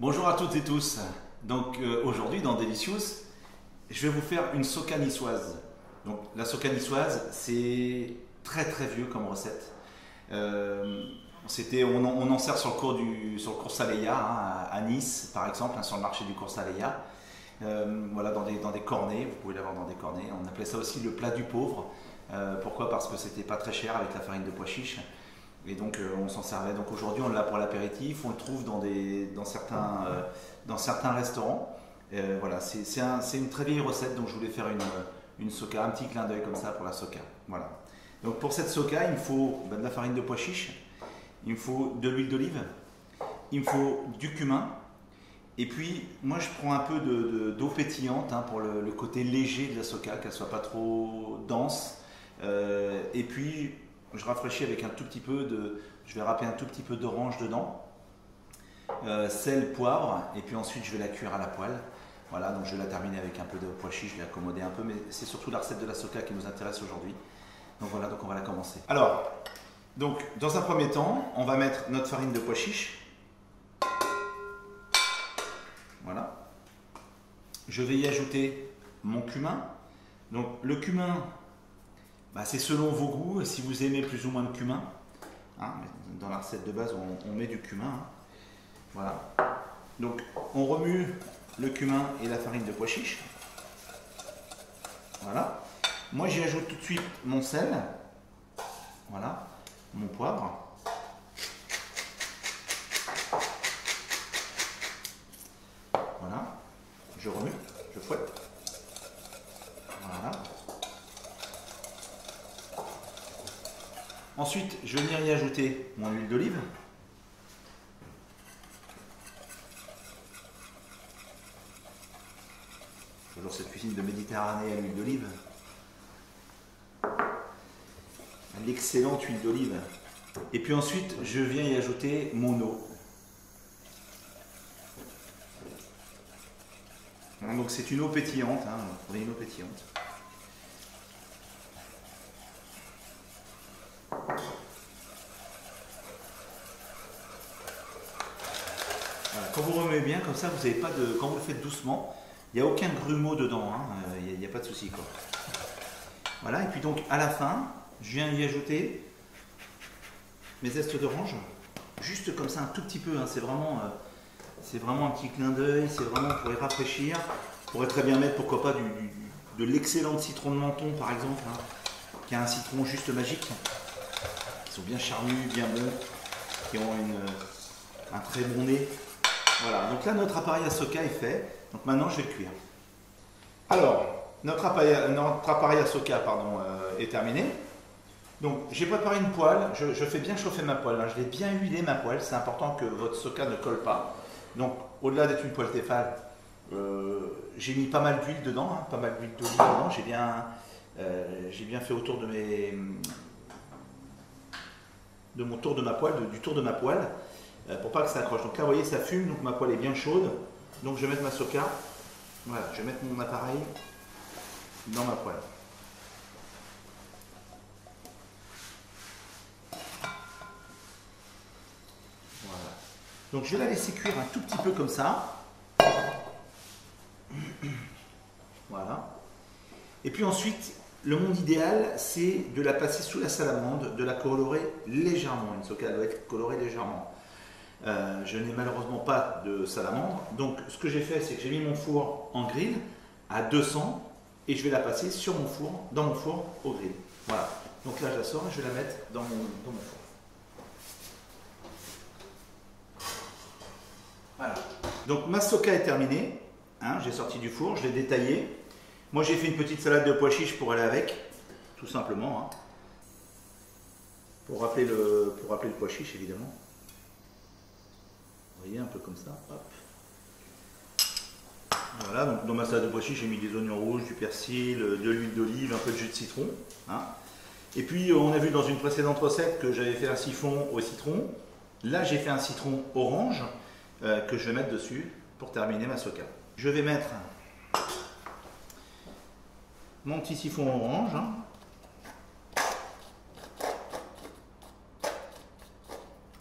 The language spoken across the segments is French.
Bonjour à toutes et tous. Donc aujourd'hui dans Delicious, je vais vous faire une soca niçoise. Donc la soca niçoise, c'est très très vieux comme recette. On en sert sur le cours Saleya, hein, à Nice par exemple, hein, sur le marché du cours Saleya. Voilà, dans des cornets, vous pouvez l'avoir dans des cornets. On appelait ça aussi le plat du pauvre. Pourquoi? Parce que c'était pas très cher avec la farine de pois chiche. Et donc on s'en servait. Donc aujourd'hui on l'a pour l'apéritif, on le trouve dans certains restaurants. Voilà, c'est une très vieille recette, donc je voulais faire une soca, un petit clin d'œil comme ça pour la soca. Voilà. Donc pour cette soca, il me faut de la farine de pois chiche, il me faut de l'huile d'olive, il me faut du cumin. Et puis moi je prends un peu d'eau pétillante, hein, pour le côté léger de la soca, qu'elle soit pas trop dense. Et puis je rafraîchis avec un tout petit peu je vais râper un tout petit peu d'orange dedans, sel, poivre, et puis ensuite je vais la cuire à la poêle. Voilà, donc je vais la terminer avec un peu de pois chiche, je vais accommoder un peu, mais c'est surtout la recette de la soca qui nous intéresse aujourd'hui. Donc voilà, donc on va la commencer. Alors, donc dans un premier temps, on va mettre notre farine de pois chiche. Voilà. Je vais y ajouter mon cumin. Donc le cumin, c'est selon vos goûts, si vous aimez plus ou moins de cumin. Hein, dans la recette de base, on met du cumin. Hein. Voilà. Donc on remue le cumin et la farine de pois chiche. Voilà. Moi j'y ajoute tout de suite mon sel. Voilà. Mon poivre. Voilà. Je remue, je fouette. Voilà. Ensuite, je vais venir y ajouter mon huile d'olive. Toujours cette cuisine de Méditerranée à l'huile d'olive. L'excellente huile d'olive. Et puis ensuite, je viens y ajouter mon eau. Donc c'est une eau pétillante, hein, on a une eau pétillante. Voilà, quand vous remuez bien, comme ça, vous n'avez pas de. Quand vous le faites doucement, il n'y a aucun grumeau dedans, hein, il n'y a pas de souci, quoi. Voilà, et puis donc à la fin, je viens y ajouter mes zestes d'orange, juste comme ça, un tout petit peu, hein, c'est vraiment un petit clin d'œil, c'est vraiment pour les rafraîchir. On pourrait très bien mettre, pourquoi pas, de l'excellent citron de Menton, par exemple, hein, qui a un citron juste magique. Ils sont bien charnus, bien bons, qui ont un très bon nez. Voilà, donc là notre appareil à soca est fait. Donc maintenant je vais le cuire. Alors, notre appareil à soca est terminé. Donc j'ai préparé une poêle, je fais bien chauffer ma poêle, hein. Je vais bien huiler ma poêle, c'est important que votre soca ne colle pas. Donc au-delà d'être une poêle Tefal, j'ai mis pas mal d'huile dedans, hein, pas mal d'huile d'olive dedans. J'ai bien fait autour de mon tour de ma poêle, du tour de ma poêle, pour pas que ça accroche. Donc là vous voyez ça fume, donc ma poêle est bien chaude. Donc je vais mettre ma soca, voilà, je vais mettre mon appareil dans ma poêle. Voilà. Donc je vais la laisser cuire un tout petit peu comme ça. Voilà. Et puis ensuite, le monde idéal, c'est de la passer sous la salamande, de la colorer légèrement. Une soca doit être colorée légèrement. Je n'ai malheureusement pas de salamandre. Donc ce que j'ai fait, c'est que j'ai mis mon four en grill à 200 et je vais la passer dans mon four au grill. Voilà. Donc là, je la sors et je vais la mettre dans mon four. Voilà. Donc ma soca est terminée. Hein, j'ai sorti du four, je l'ai détaillé. Moi j'ai fait une petite salade de pois chiches pour aller avec, tout simplement. Hein. Pour rappeler le pois chiche évidemment. Vous voyez, un peu comme ça. Hop. Voilà, donc dans ma salade de pois chiches, j'ai mis des oignons rouges, du persil, de l'huile d'olive, un peu de jus de citron. Hein. Et puis on a vu dans une précédente recette que j'avais fait un siphon au citron. Là j'ai fait un citron orange que je vais mettre dessus pour terminer ma soca. Je vais mettre mon petit siphon orange. Hein.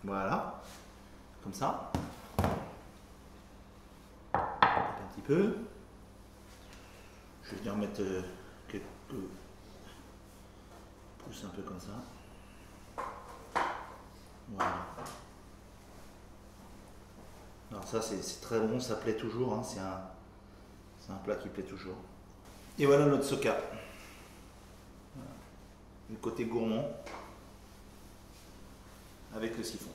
Voilà, comme ça. peu. Je vais venir mettre quelques pouces un peu comme ça. Voilà. Alors ça c'est très bon, ça plaît toujours, hein. C'est un plat qui plaît toujours. Et voilà notre soca. Voilà. Le côté gourmand avec le siphon.